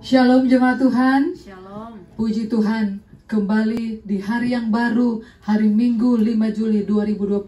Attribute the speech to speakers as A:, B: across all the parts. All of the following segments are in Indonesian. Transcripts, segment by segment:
A: Shalom jemaat Tuhan.
B: Shalom.
A: Puji Tuhan, kembali di hari yang baru, hari Minggu 5 Juli 2020,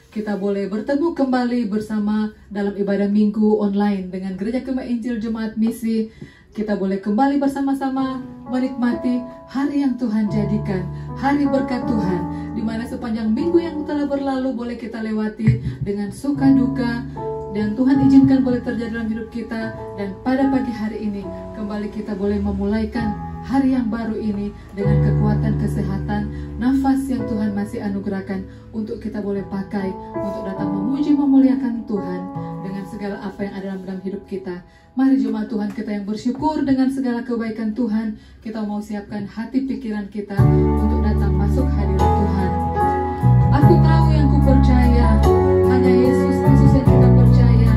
A: kita boleh bertemu kembali bersama dalam ibadah Minggu online dengan Gereja Kemah Injil Jemaat Misi. Kita boleh kembali bersama-sama menikmati hari yang Tuhan jadikan, hari berkat Tuhan, di mana sepanjang minggu yang telah berlalu boleh kita lewati dengan suka duka, dan Tuhan izinkan boleh terjadi dalam hidup kita. Dan pada pagi hari ini kembali kita boleh memulaikan hari yang baru ini dengan kekuatan, kesehatan, nafas yang Tuhan masih anugerahkan untuk kita boleh pakai untuk datang memuji memuliakan Tuhan dengan segala apa yang ada dalam hidup kita. Mari jemaat Tuhan, kita yang bersyukur dengan segala kebaikan Tuhan, kita mau siapkan hati pikiran kita untuk datang masuk hadirat Tuhan. Aku tahu yang ku percaya, hanya Yesus Kristus yang kita percaya,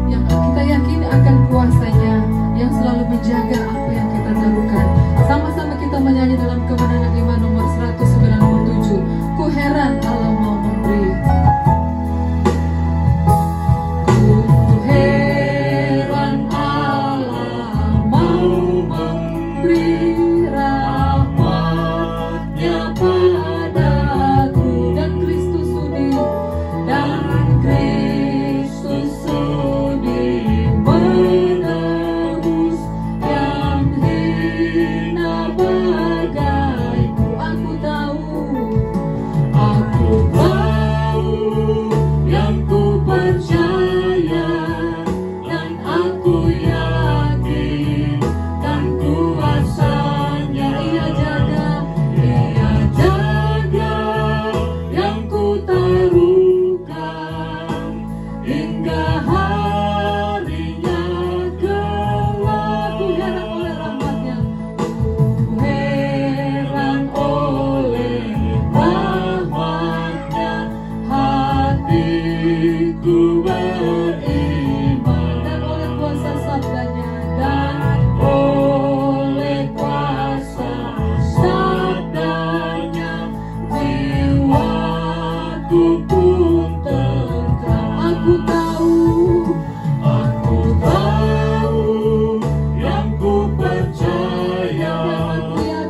A: yang kita yakini akan kuasanya, yang selalu menjaga apa yang kita lakukan. Sama-sama kita menyanyi dalam Kemenangan Iman nomor 197. Ku heran Allah mau memberi. Ku heran Allah mau memberi rahmat-Nya padaku, dan Kristus sudi menebus yang hina bagaiku. Aku tahu yang ku percaya, dan aku yakin dan kuasanya. Ia jaga yang ku taruhkan hingga harinya kelak. Ku heran oleh rahmat-Nya, ku heran oleh rahmat-Nya, hatiku beriman, dan oleh kuasa sabdanya, dan oleh kuasa sabdanya jiwaku pun tentram. Aku tahu yang ku percaya,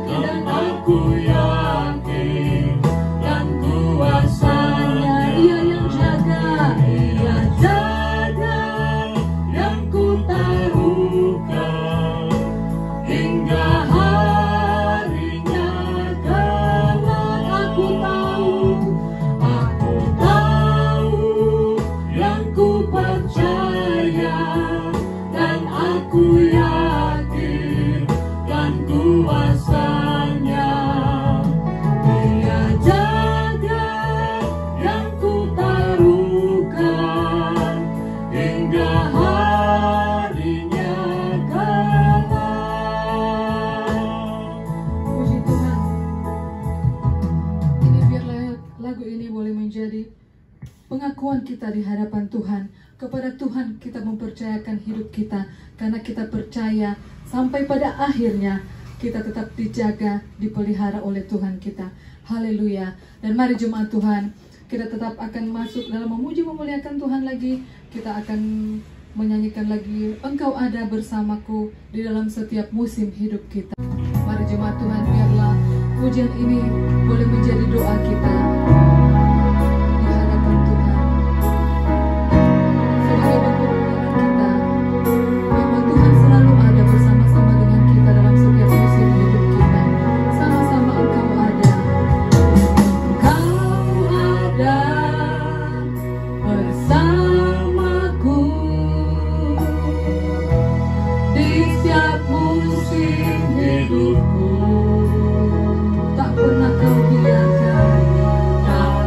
A: dan aku yakin dan kuasanya. Ia jaga yang ku taruhkan hingga harinya kelak. Aku tahu yang ku percaya, dan aku yakin dan kuasanya. Dia jaga yang ku taruhkan hingga harinya kelak. Puji Tuhan. Ini biarlah lagu ini boleh menjadi pengakuan kita di hadapan Tuhan. Kepada Tuhan kita mempercayakan hidup kita, karena kita percaya sampai pada akhirnya kita tetap dijaga, dipelihara oleh Tuhan kita. Haleluya. Dan mari jemaat Tuhan, kita tetap akan masuk dalam memuji memuliakan Tuhan lagi. Kita akan menyanyikan lagi Engkau Ada Bersamaku di dalam setiap musim hidup kita. Mari jemaat Tuhan, biarlah pujian ini boleh menjadi doa kita di hadapan Tuhan. Sebagai bentuk pengharapan kita bahwa Tuhan selalu ada bersama-sama dengan kita dalam setiap musim hidup kita. Sama-sama Engkau ada. Engkau ada bersamaku di setiap musim hidupku. Tak pernah kau biarkan, tak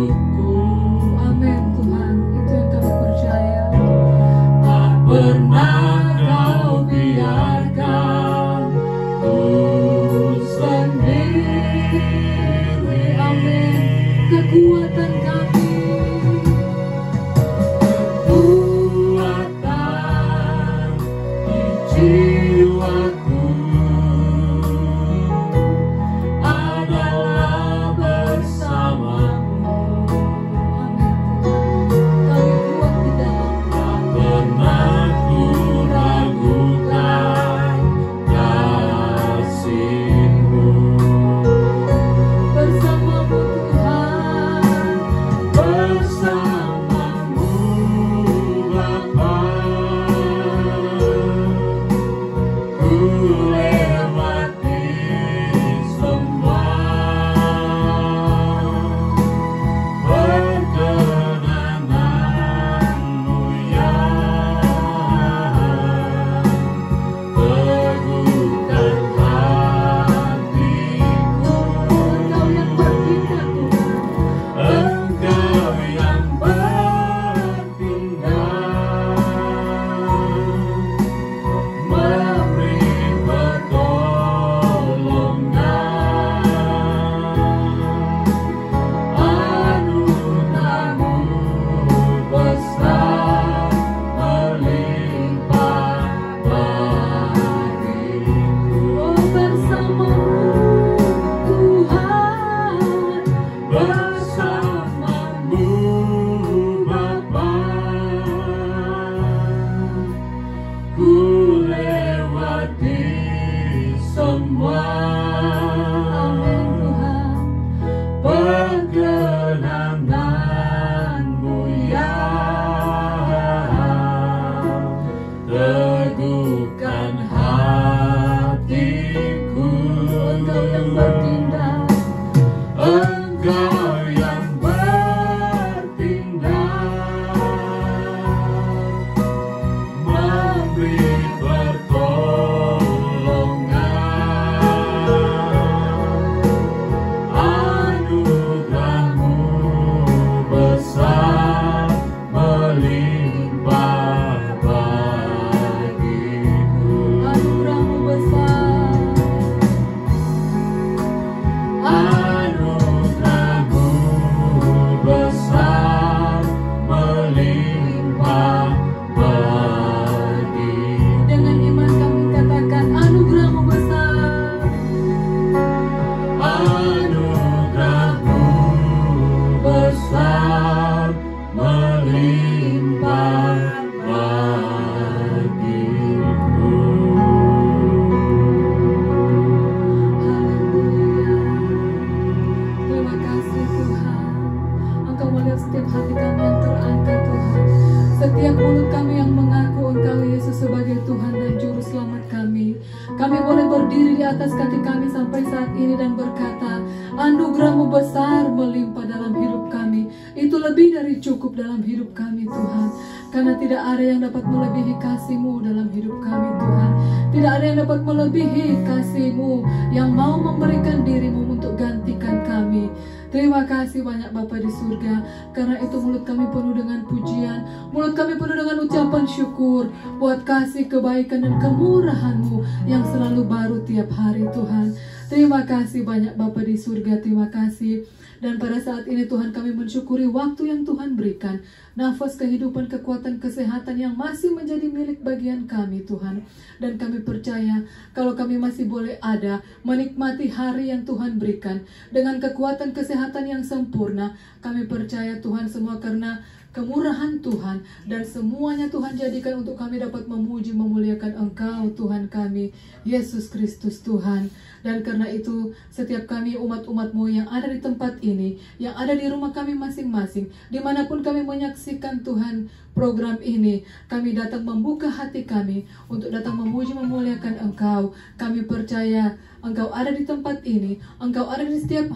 B: untukku.
A: Amin Tuhan, itu yang kami percaya.
B: Tak pernah kau biarkan ku sendiri.
A: Amin, kekuatan kami.
B: Kekuatan di jiwaku adalah bersamamu.
A: Kami boleh berdiri di atas kaki kami sampai saat ini dan berkata, anugerah-Mu besar melimpah dalam hidup kami. Itu lebih dari cukup dalam hidup kami, Tuhan. Karena tidak ada yang dapat melebihi kasih-Mu dalam hidup kami, Tuhan. Tidak ada yang dapat melebihi kasih-Mu yang mau memberikan diri-Mu untuk gantikan kami. Terima kasih banyak Bapa di surga. Karena itu mulut kami penuh dengan pujian, mulut kami penuh dengan ucapan syukur buat kasih, kebaikan dan kemurahan-Mu yang selalu baru tiap hari, Tuhan. Terima kasih banyak Bapa di surga, terima kasih. Dan pada saat ini Tuhan, kami mensyukuri waktu yang Tuhan berikan, nafas kehidupan, kekuatan, kesehatan yang masih menjadi milik bagian kami, Tuhan. Dan kami percaya kalau kami masih boleh ada menikmati hari yang Tuhan berikan dengan kekuatan kesehatan yang sempurna. Kami percaya Tuhan, semua karena kemurahan Tuhan, dan semuanya Tuhan jadikan untuk kami dapat memuji, memuliakan Engkau, Tuhan kami, Yesus Kristus Tuhan. Dan karena itu setiap kami umat-umat-Mu yang ada di tempat ini, yang ada di rumah kami masing-masing, dimanapun kami menyaksikan Tuhan program ini, kami datang membuka hati kami untuk datang memuji, memuliakan Engkau. Kami percaya Engkau ada di tempat ini, Engkau ada di setiap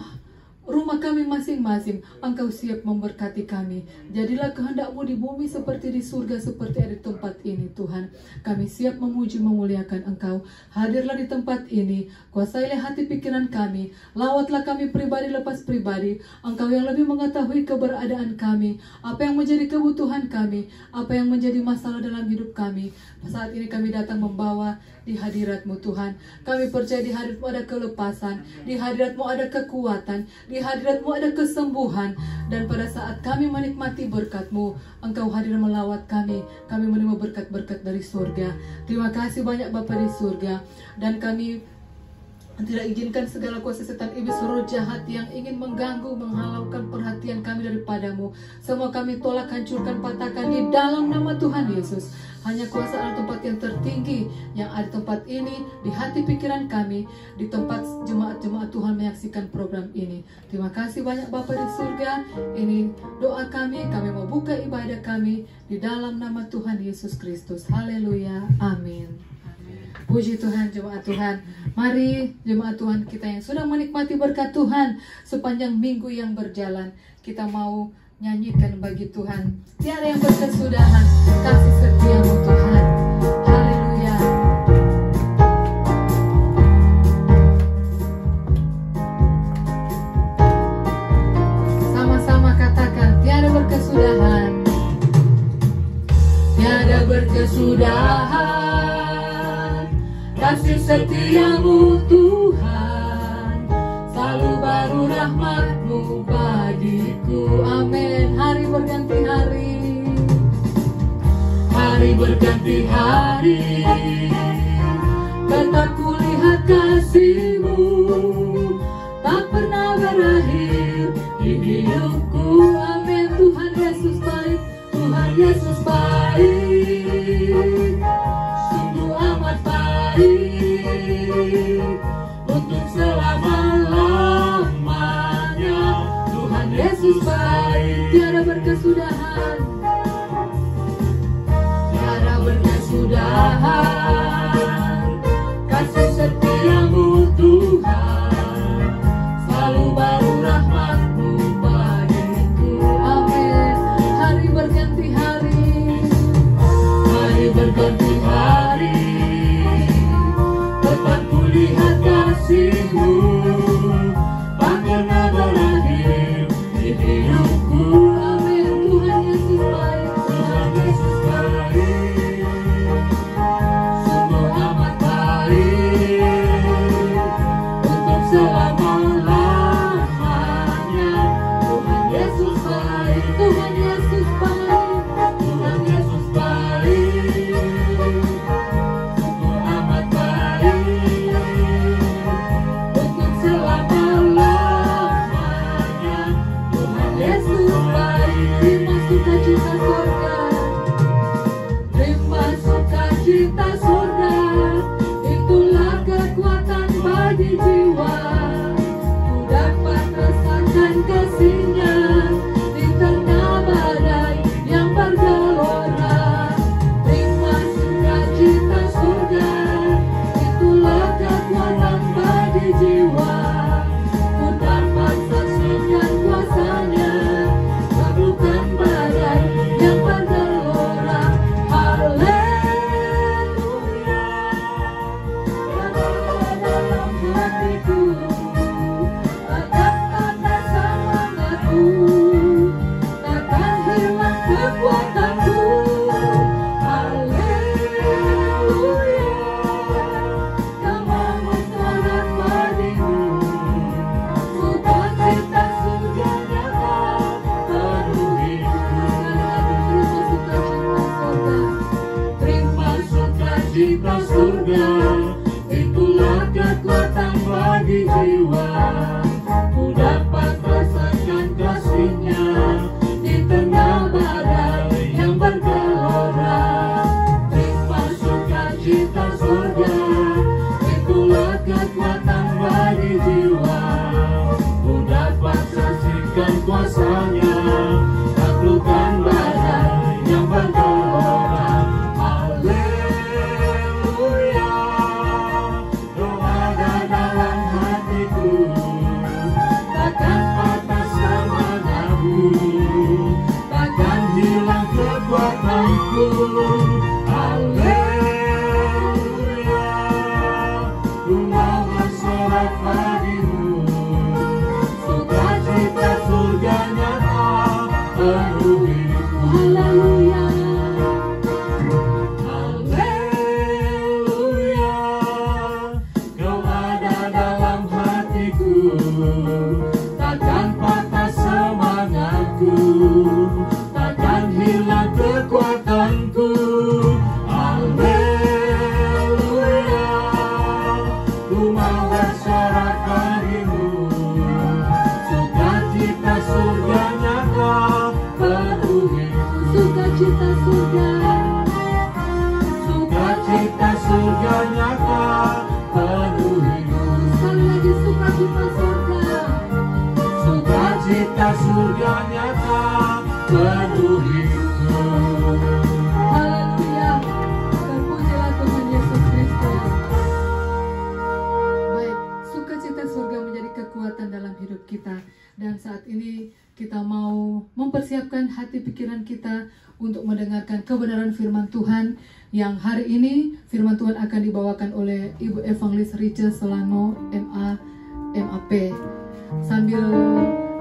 A: rumah kami masing-masing, Engkau siap memberkati kami. Jadilah kehendak-Mu di bumi seperti di surga, seperti ada di tempat ini Tuhan. Kami siap memuji memuliakan Engkau. Hadirlah di tempat ini, kuasailah hati pikiran kami, lawatlah kami pribadi lepas pribadi. Engkau yang lebih mengetahui keberadaan kami, apa yang menjadi kebutuhan kami, apa yang menjadi masalah dalam hidup kami. Saat ini kami datang membawa di hadirat-Mu Tuhan. Kami percaya di hadirat-Mu ada kelepasan, di hadirat-Mu ada kekuatan, di hadirat-Mu ada kesembuhan. Dan pada saat kami menikmati berkat-Mu, Engkau hadir melawat kami menerima berkat-berkat dari surga. Terima kasih banyak Bapa di surga. Dan kami tidak izinkan segala kuasa setan iblis roh jahat yang ingin mengganggu, menghalaukan perhatian kami daripada-Mu. Semua kami tolak, hancurkan, patahkan di dalam nama Tuhan Yesus. Hanya kuasa Allah tempat yang tertinggi yang ada tempat ini, di hati pikiran kami, di tempat jemaat-jemaat Tuhan menyaksikan program ini. Terima kasih banyak Bapa di surga. Ini doa kami mau buka ibadah kami di dalam nama Tuhan Yesus Kristus. Haleluya. Amin. Puji Tuhan, jemaat Tuhan. Mari jemaat Tuhan kita yang sudah menikmati berkat Tuhan sepanjang minggu yang berjalan, kita mau nyanyikan bagi Tuhan. Tiada yang berkesudahan kasih setia-Mu Tuhan. Haleluya. Sama-sama katakan, tiada berkesudahan. Tiada berkesudahan kasih setia-Mu Tuhan, selalu baru rahmat-Mu bagiku. Amin. Hari berganti hari, hari berganti hari, tetap kulihat kasih-Mu, tak pernah berakhir di hidupku. Amin. Tuhan Yesus baik, Tuhan Yesus baik, sungguh amat baik, untuk selama-lamanya. Tuhan Yesus baik, tiada berkesudahan, tiada berkesudahan kasih setia-Mu Tuhan, selalu baru rahmat-Mu bagiku. Amin. Hari berganti hari, hari berganti hari, tetap kulihat kasih-Mu, tak pernah berakhir di hidupku. Amin. Tuhan Yesus baik, Tuhan Yesus baik, sungguh amat baik, untuk selama-lamanya. Tuhan Yesus baik, Tuhan Yesus baik, Tuhan Yesus baik, sungguh amat baik, untuk selama-lamanya. Tuhan Yesus baik. Terima sukacita surga, terima sukacita surga, itulah kekuatan bagi jiwa. Ku dapat rasakan kasih-Nya di tengah badai yang bergelora. Terima sukacita surga, itulah kekuatan bagi jiwa. Ku dapat saksikan kuasa-Nya, taklukkan badai yang bergelora. Haleluya. Ada dalam hatiku, ada tanda semangatku, takkan hilang kekuatanku. Haleluya. Namamu sangat bagimu, sukacita surga nyata penuhi
B: penuh hidupku.
A: Haleluya.
B: Haleluya, Kau ada dalam hatiku, takkan patah semangatku, takkan hilang kekuatanku. Haleluya, ku mau bersorak bagimu, sukacita surga nyata penuh hidupku.
A: Sukacita surga.
B: Sukacita surga nyata penuh hidupku.
A: Sekali lagi sukacita surga.
B: Sukacita surga nyata penuh hidupku.
A: Haleluya. Terpujilah Tuhan Yesus Kristus. Baik, sukacita surga menjadi kekuatan dalam hidup kita. Dan saat ini kita mau mempersiapkan hati pikiran kita untuk mendengarkan kebenaran firman Tuhan, yang hari ini firman Tuhan akan dibawakan oleh Ibu Evangelis Richa Solano MAP. Sambil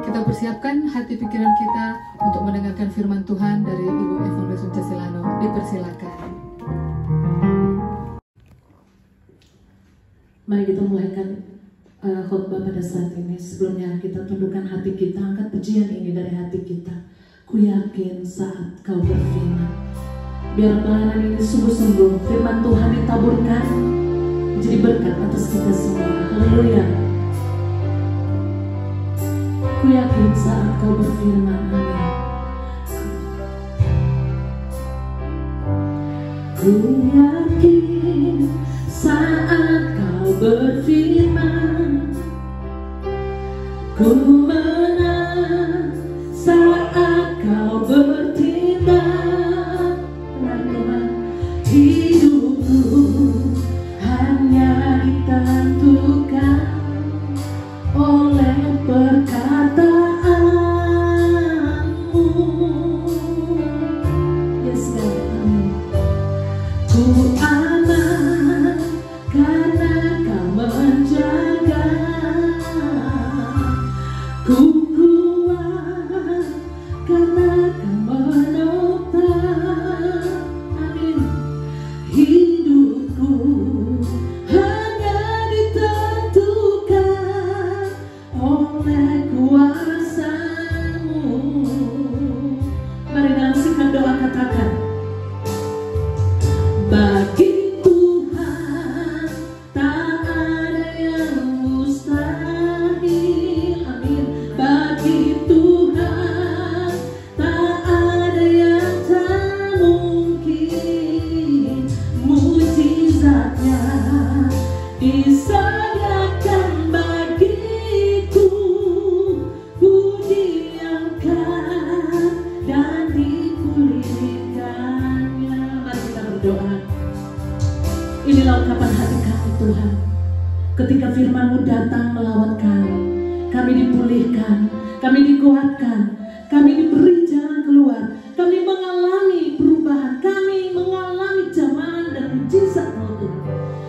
A: kita persiapkan hati pikiran kita untuk mendengarkan firman Tuhan dari Ibu Evangelis Richa Solano, dipersilakan.
C: Mari kita mulaikan khotbah pada saat ini. Sebelumnya kita tundukkan hati kita, angkat pujian ini dari hati kita. Ku yakin saat Kau berfirman, biar pelayanan ini sungguh-sungguh firman Tuhan ditaburkan menjadi berkat atas kita semua. Haleluya. Ku yakin saat Kau berfirman, amin. Ku yakin saat Kau berfirman, ku menang saat Kau bertindak. Teman-teman, hidupku hanya ditentukan oleh perkataanmu. Yes, God, amin. Ku aman karena Kau menjaga, ku kuat karena Kau menopang. Amin. Hidupku hanya ditentukan oleh kuasa-Mu. Mari dalam sikap doa katakan, bagi Tuhan tak ada yang mustahil. Amin. Bagi Tuhan tak ada yang tak mungkin. Mujizatnya disediakan bagiku, ku diamkan dan dipulihkannya. Mari kita berdoa. Inilah ungkapan hati kami Tuhan. Ketika firman-Mu datang melawat kami dipulihkan, kami dikuatkan, kami diberi jalan keluar, kami mengalami perubahan, kami mengalami jamahan dan mujizat Tuhan.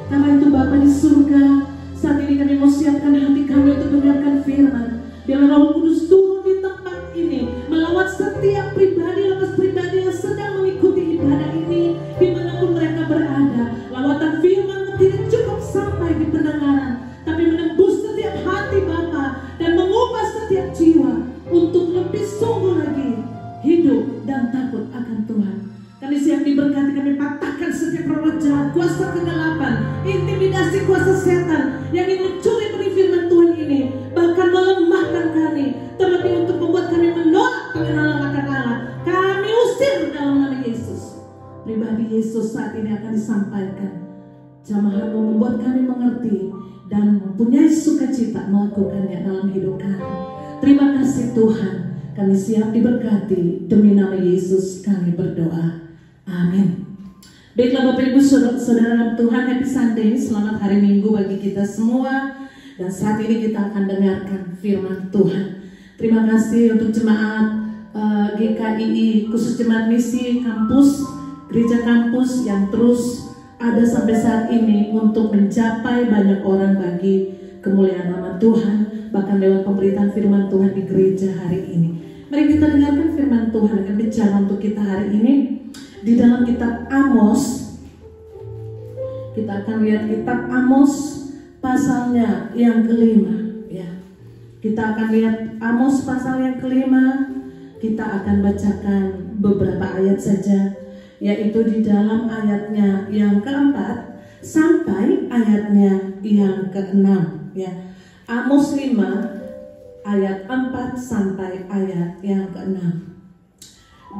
C: Karena itu Bapa di surga, saat ini kami mau siapkan hati kami untuk mendengarkan firman. Biarlah Roh Kudus turun di tempat ini, melawat setiap pribadi, lepas pribadi yang sedang mengikuti ibadah ini, dimanapun mereka berada. Lawatan firman tidak cukup sampai di pendengaran, tapi menembus setiap hati Bapa dan mengubah setiap jiwa untuk lebih sungguh lagi hidup dan takut akan Tuhan. Kami siap diberkati, kami patahkan setiap roh jahat, kuasa kegelapan, intimidasi kuasa setan yang ingin mencuri benih firman Tuhan ini, bahkan melemahkan kami, terlebih untuk membuat kami menolak pengenalan akan Allah. Kami usir dalam nama Yesus. Pribadi Yesus saat ini akan disampaikan. Jamahan-Mu membuat kami mengerti dan mempunyai sukacita melakukannya dalam hidup kami. Terima kasih Tuhan, kami siap diberkati. Demi nama Yesus kami berdoa. Amin. Baiklah Bapak Ibu Saudara Tuhan, happy Sunday, selamat hari Minggu bagi kita semua. Dan saat ini kita akan dengarkan firman Tuhan. Terima kasih untuk jemaat GKII, khusus jemaat misi kampus, gereja kampus yang terus ada sampai saat ini untuk mencapai banyak orang bagi kemuliaan nama Tuhan, bahkan lewat pemberitaan firman Tuhan di gereja hari ini. Mari kita dengarkan firman Tuhan yang bicara untuk kita hari ini di dalam kitab Amos. Kita akan lihat kitab Amos pasalnya yang kelima, ya. Kita akan lihat Amos pasal yang kelima. Kita akan bacakan beberapa ayat saja, yaitu di dalam ayatnya yang keempat sampai ayatnya yang keenam, ya. Amos 5 ayat 4 sampai ayat yang ke-6.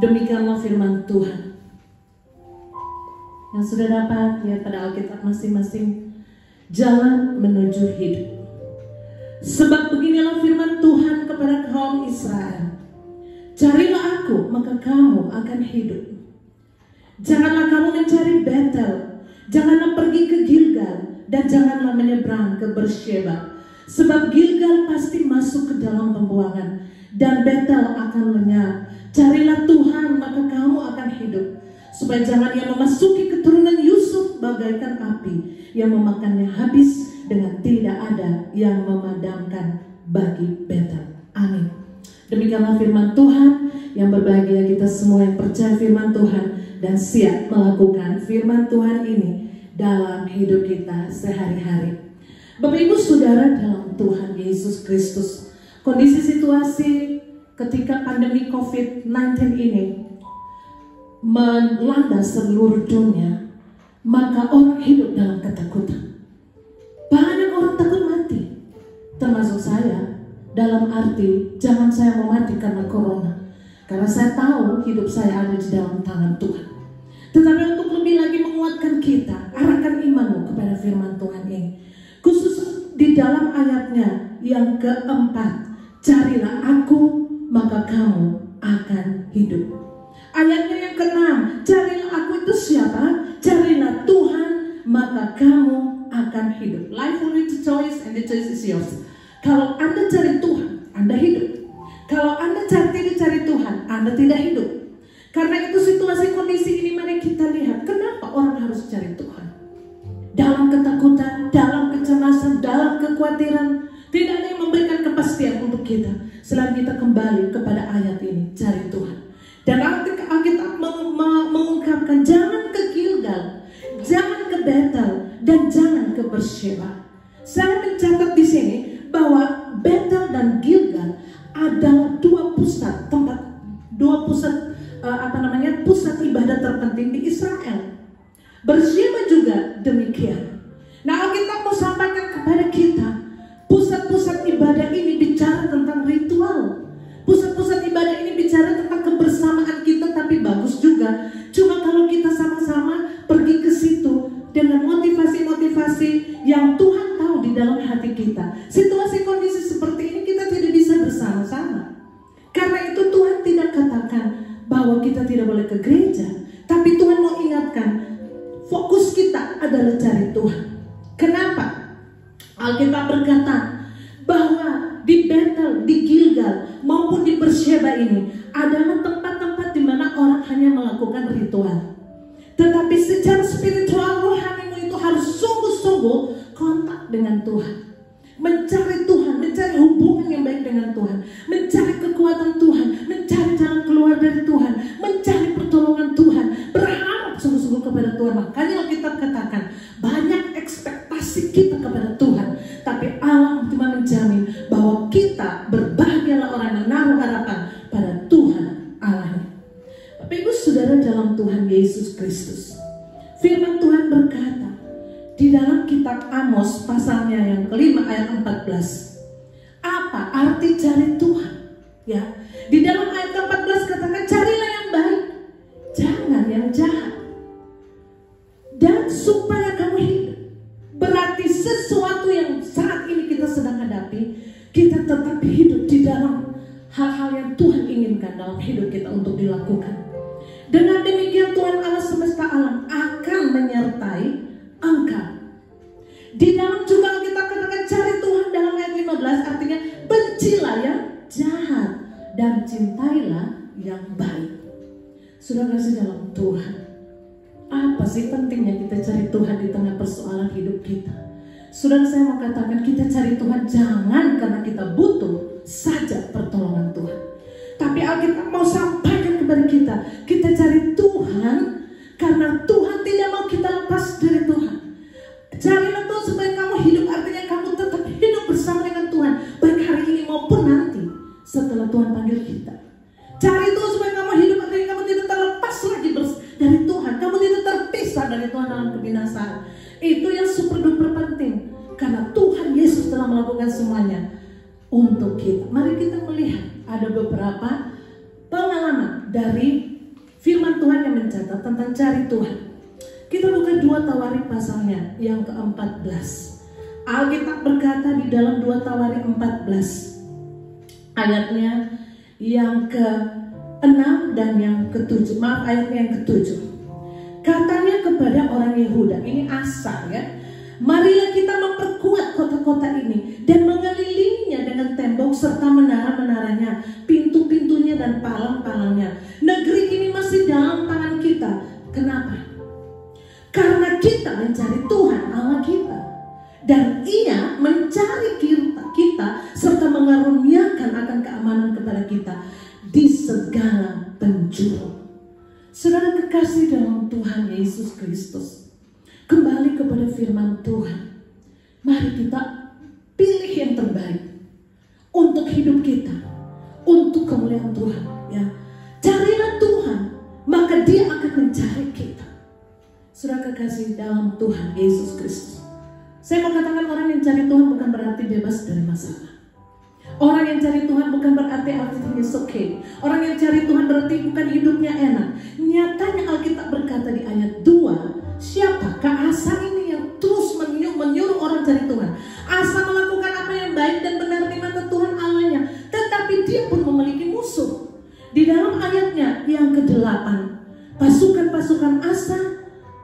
C: Demikianlah firman Tuhan. Yang sudah dapat lihat pada Alkitab masing-masing, jalan menuju hidup. Sebab beginilah firman Tuhan kepada kaum Israel. Carilah aku, maka kamu akan hidup. Janganlah kamu mencari Betel, janganlah pergi ke Gilgal, dan janganlah menyeberang ke Bersheba. Sebab Gilgal pasti masuk ke dalam pembuangan, dan Betel akan lenyap. Carilah Tuhan, maka kamu akan hidup. Supaya jangan ia memasuki keturunan Yusuf bagaikan api, yang memakannya habis dengan tidak ada yang memadamkan bagi Betel. Amin. Demikianlah firman Tuhan. Yang berbahagia kita semua yang percaya firman Tuhan dan siap melakukan firman Tuhan ini dalam hidup kita sehari-hari. Bapak Ibu Saudara dalam Tuhan Yesus Kristus, kondisi situasi ketika pandemi COVID-19 ini melanda seluruh dunia, maka orang hidup dalam ketakutan. Banyak orang takut mati, termasuk saya, dalam arti jangan saya mau mati karena corona, karena saya tahu hidup saya ada di dalam tangan Tuhan. Tetapi untuk lebih lagi menguatkan kita, arahkan imanmu kepada firman Tuhan ini. Khusus di dalam ayatnya yang keempat, carilah aku, maka kamu akan hidup. Ayatnya yang keenam, carilah aku itu siapa? Carilah Tuhan, maka kamu akan hidup. Life will be the choice and the choice is yours. Kalau Anda cari Tuhan, Anda hidup. Kalau Anda tidak cari Tuhan, Anda tidak hidup. Karena itu situasi kondisi ini mari kita lihat, kenapa orang harus cari Tuhan? Dalam ketakutan, dalam kecemasan, dalam kekhawatiran, tidak ada yang memberikan kepastian untuk kita selain kita kembali kepada ayat ini, cari Tuhan. Dan Alkitab mengungkapkan jangan ke Gilgal, jangan ke Betel, dan jangan ke Bersheba. Saya mencatat di sini bahwa Betel dan Gilgal adalah dua pusat pusat ibadah terpenting di Israel. Bersheba juga demikian. Nah, Alkitab mau sampaikan kepada kita, pusat-pusat ibadah ini bicara tentang ritual. Pusat-pusat ibadah ini bicara tentang kebersamaan kita, tapi bagus juga. Cuma kalau kita sama-sama pergi ke situ dengan motivasi-motivasi yang Tuhan tahu di dalam hati kita. Situasi kondisi seperti ini kita tidak bisa bersama-sama. Karena itu Tuhan tidak katakan bahwa kita tidak boleh ke gereja, tapi Tuhan mau ingatkan, fokus kita adalah cari Tuhan. Kenapa? Alkitab berkata bahwa di Betel, di Gilgal, maupun di Bersheba ini adalah tempat-tempat di mana orang hanya melakukan ritual. Tetapi secara spiritual, rohanimu itu harus sungguh-sungguh kontak dengan Tuhan. Mencari Tuhan, mencari hubungan yang baik dengan Tuhan, mencari kekuatan Tuhan, mencari jalan keluar dari Tuhan, mencari pertolongan Tuhan, berharap sungguh-sungguh kepada Tuhan. Makanya Alkitab katakan banyak ekspektasi kita kepada Tuhan, tapi Allah cuma menjamin bahwa kita berbahagialah orang yang menaruh harapan pada Tuhan Allahnya. Bapak Ibu Saudara dalam Tuhan Yesus Kristus, firman Tuhan berkata di dalam kitab Amos pasalnya yang kelima ayat 14. Apa arti cari Tuhan? Ya, di dalam ayat 14 katakan carilah yang baik, jangan yang jahat. Dan supaya kamu hidup. Berarti sesuatu yang saat ini kita sedang hadapi, kita tetap hidup di dalam hal-hal yang Tuhan inginkan dalam hidup kita untuk dilakukan. Dengan demikian Tuhan Allah semesta alam akan menyertai engkau. Di dalam juga kita katakan cari Tuhan dalam ayat 15, artinya bencilah yang jahat dan cintailah yang baik. Sudah kasih dalam Tuhan, apa sih pentingnya kita cari Tuhan di tengah persoalan hidup kita? Saudara, saya mau katakan kita cari Tuhan jangan karena kita butuh saja pertolongan Tuhan, tapi Alkitab mau sampaikan kepada kita, kita cari Tuhan karena Tuhan tidak mau kita lepas dari Tuhan. Carilah Tuhan supaya kamu hidup, artinya kamu tetap hidup bersama dengan Tuhan, baik hari ini maupun nanti setelah Tuhan panggil kita. Cari Tuhan supaya kamu hidup, artinya kamu tidak terlepas lagi dari Tuhan, kamu tidak terpisah dari Tuhan dalam kebinasaan. Itu yang super duper penting, karena Tuhan Yesus telah melakukan semuanya untuk kita. Mari kita melihat ada beberapa pengalaman dari firman Tuhan yang mencatat tentang cari Tuhan. Kita buka 2 Tawarik pasalnya yang ke-14. Alkitab berkata di dalam 2 Tawarik 14 ayatnya yang ke-6 dan yang ke-7. Maaf, ayatnya yang ke-7. Katanya kepada orang Yehuda, ini Asa ya, marilah kita memperkuat kota-kota ini dan mengelilinginya dengan tembok serta menara-menaranya, pintu-pintunya dan palang-palangnya. Negeri ini masih dalam tangan kita. Kenapa? Karena kita mencari Tuhan Allah kita, dan Ia mencari kita serta mengaruniakan akan keamanan kepada kita di segala penjuru. Saudara kekasih dalam Tuhan Yesus Kristus, kembali kepada firman Tuhan. Mari kita pilih yang terbaik untuk hidup kita, untuk kemuliaan Tuhan ya. Carilah Tuhan, maka Dia akan mencari kita. Saudara kekasih dalam Tuhan Yesus Kristus, saya mau katakan orang yang cari Tuhan bukan berarti bebas dari masalah. Orang yang cari Tuhan bukan berarti everything is okay. Orang yang cari Tuhan berarti bukan hidupnya enak. Nyatanya Alkitab berkata di ayat 2, siapakah Asa ini yang terus menyuruh orang cari Tuhan? Asa melakukan apa yang baik dan benar di mata Tuhan Allahnya, tetapi dia pun memiliki musuh. Di dalam ayatnya yang ke-8, pasukan-pasukan Asa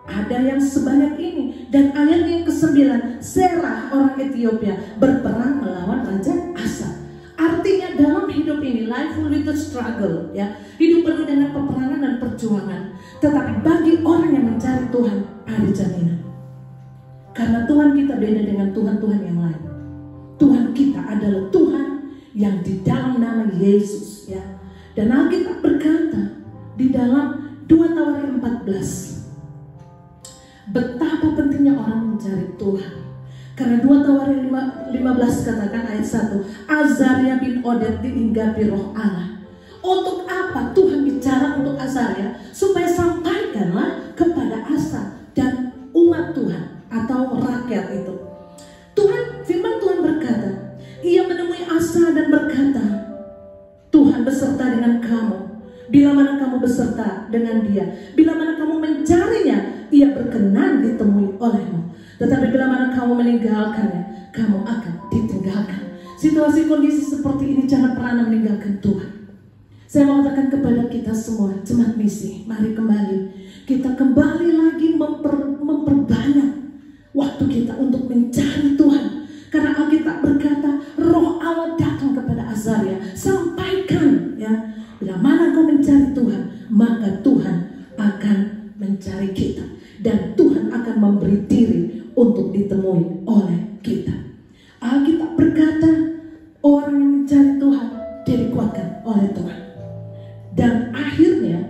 C: ada yang sebanyak ini, dan ayat yang ke-9, Serah orang Ethiopia berperang melawan Raja Asa. Artinya dalam hidup ini, life with the struggle ya, hidup penuh dengan peperangan dan perjuangan. Tetapi bagi orang yang mencari Tuhan ada jaminan, karena Tuhan kita beda dengan Tuhan-Tuhan yang lain. Tuhan kita adalah Tuhan yang di dalam nama Yesus ya. Dan Alkitab berkata di dalam 2 Tawarik 14, betapa pentingnya orang mencari Tuhan. Karena 2 Tawarik 15 katakan ayat 1, Azaria bin Oded diinggapi roh Allah. Untuk apa Tuhan bicara untuk Azaria? Supaya sampaikanlah kepada Asa dan umat Tuhan atau rakyat itu. Firman Tuhan berkata, ia menemui Asa dan berkata, Tuhan beserta dengan kamu. Bila mana kamu beserta dengan dia, bila mana kamu mencarinya, ia berkenan ditemui olehmu. Tetapi bila mana kamu meninggalkannya, kamu akan ditinggalkan. Situasi kondisi seperti ini jangan pernah meninggalkan Tuhan. Saya mau katakan kepada kita semua, jemaat misi, mari kembali. Kita kembali lagi memperbanyak waktu kita untuk mencari Tuhan. Karena Alkitab berkata, roh Allah datang kepada Azaria, sampaikan ya, bila mana kau mencari Tuhan, maka Tuhan akan mencari kita. Dan Tuhan akan memberi diri untuk ditemui oleh kita. Alkitab berkata, orang yang mencari Tuhan, dia dikuatkan oleh Tuhan. Dan akhirnya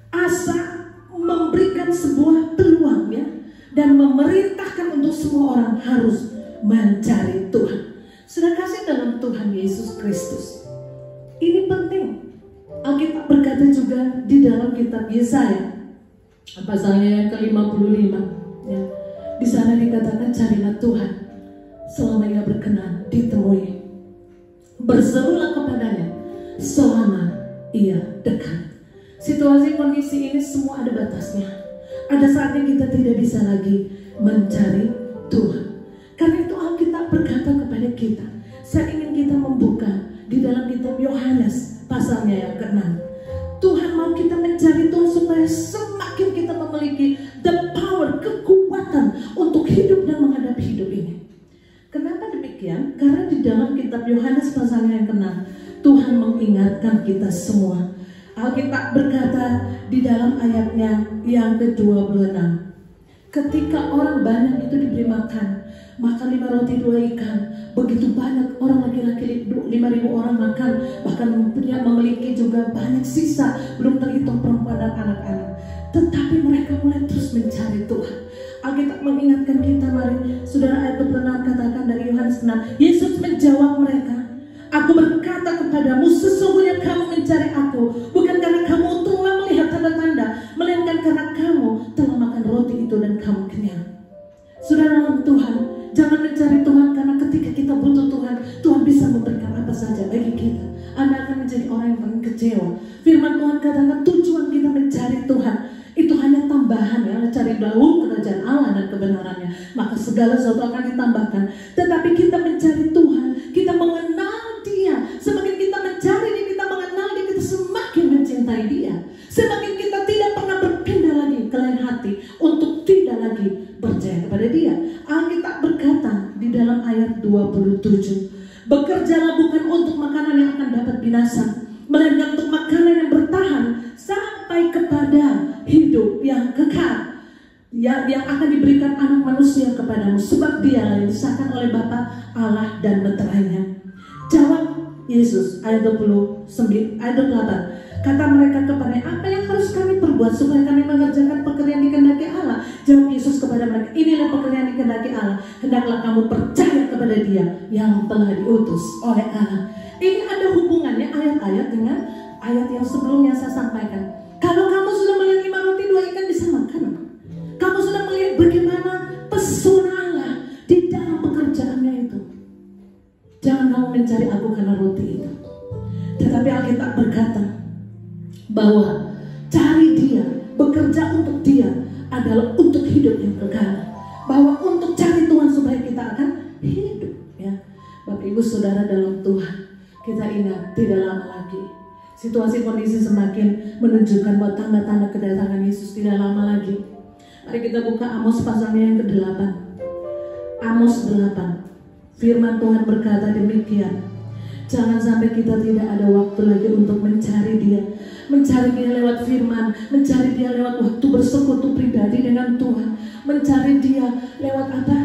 C: Asa memberikan sebuah peluang ya, dan memerintahkan untuk semua orang harus mencari Tuhan. Sudah kasih dalam Tuhan Yesus Kristus, ini penting. Alkitab berkata juga di dalam kitab Yesaya pasalnya yang ke-55 ya. Di sana dikatakan, carilah Tuhan selama ia berkenan ditemui, berserulah kepadanya selama ia dekat. Situasi kondisi ini semua ada batasnya. Ada saatnya kita tidak bisa lagi mencari Tuhan. Karena itu Alkitab berkata kepada kita, saya ingin kita membuka di dalam kitab Yohanes pasalnya yang ke-6. Tuhan mau kita mencari Tuhan supaya semakin kita memiliki the power, kekuatan untuk hidup dan menghadapi hidup ini. Kenapa demikian? Karena di dalam kitab Yohanes pasalnya yang ke-6, Tuhan mengingatkan kita semua. Alkitab berkata di dalam ayatnya yang ke-26, ketika orang banyak itu diberi makan, makan 5 roti 2 ikan. Begitu banyak orang laki-laki, 5.000 orang makan, bahkan memiliki juga banyak sisa, belum terhitung perempuan dan anak-anak. Tetapi mereka mulai terus mencari Tuhan. Alkitab mengingatkan kita, mari saudara, ayat 26 katakan dari Yohanes 6, Yesus menjawab mereka, Aku berkata kepadamu, sesungguhnya kamu mencari aku, bukan karena kamu telah melihat tanda-tanda, melainkan karena kamu telah makan roti itu dan kamu kenyang. Saudara dalam Tuhan, jangan mencari Tuhan karena ketika kita butuh Tuhan, Tuhan bisa memberikan apa saja bagi kita. Anda akan menjadi orang yang paling kecewa. Firman Tuhan katakan tujuan kita mencari Tuhan itu hanya tambahan, ya, cari dahulu kerajaan Allah dan kebenarannya, maka segala sesuatu akan ditambahkan. Tetapi kita mencari Tuhan, kita mengenal Dia. Semakin kita mencari Dia, kita mengenal Dia, kita semakin mencintai Dia. Semakin kita tidak pernah berpindah lagi ke lain hati untuk tidak lagi percaya kepada Dia. Alkitab berkata di dalam ayat 27, bekerjalah bukan untuk makanan yang akan dapat binasa, melainkan untuk makanan yang bertahan sampai kepada hidup yang kekal, yang akan diberikan anak manusia kepadamu, sebab Dia yang disahkan oleh Bapa, Allah dan meterainya. Jawab Yesus, ayat 29, ayat 28. Kata mereka kepadanya, apa yang harus kami perbuat supaya kami mengerjakan pekerjaan dikehendaki Allah? Jawab Yesus kepada mereka, inilah pekerjaan dikehendaki Allah, hendaklah kamu percaya kepada Dia yang telah diutus oleh Allah. Ini ada hubungannya ayat-ayat dengan ayat yang sebelumnya saya sampaikan. Kalau kamu sudah melihat 5 roti 2 ikan bisa makan, kamu sudah melihat bagaimana pesona Allah di dalam pekerjaannya itu. Jangan kamu mencari aku karena roti itu. Tetapi Alkitab berkata bahwa cari Dia, bekerja untuk Dia adalah untuk hidup yang kekal. Bahwa untuk cari Tuhan supaya kita akan hidup, ya. Bapak Ibu Saudara dalam Tuhan, kita ingat tidak lama lagi situasi kondisi semakin menunjukkan bahwa tanda-tanda kedatangan Yesus tidak lama lagi. Mari kita buka Amos pasalnya yang ke-8. Amos 8. Firman Tuhan berkata demikian. Jangan sampai kita tidak ada waktu lagi untuk mencari Dia. Mencari Dia lewat firman, mencari Dia lewat waktu bersekutu pribadi dengan Tuhan, mencari Dia lewat apa?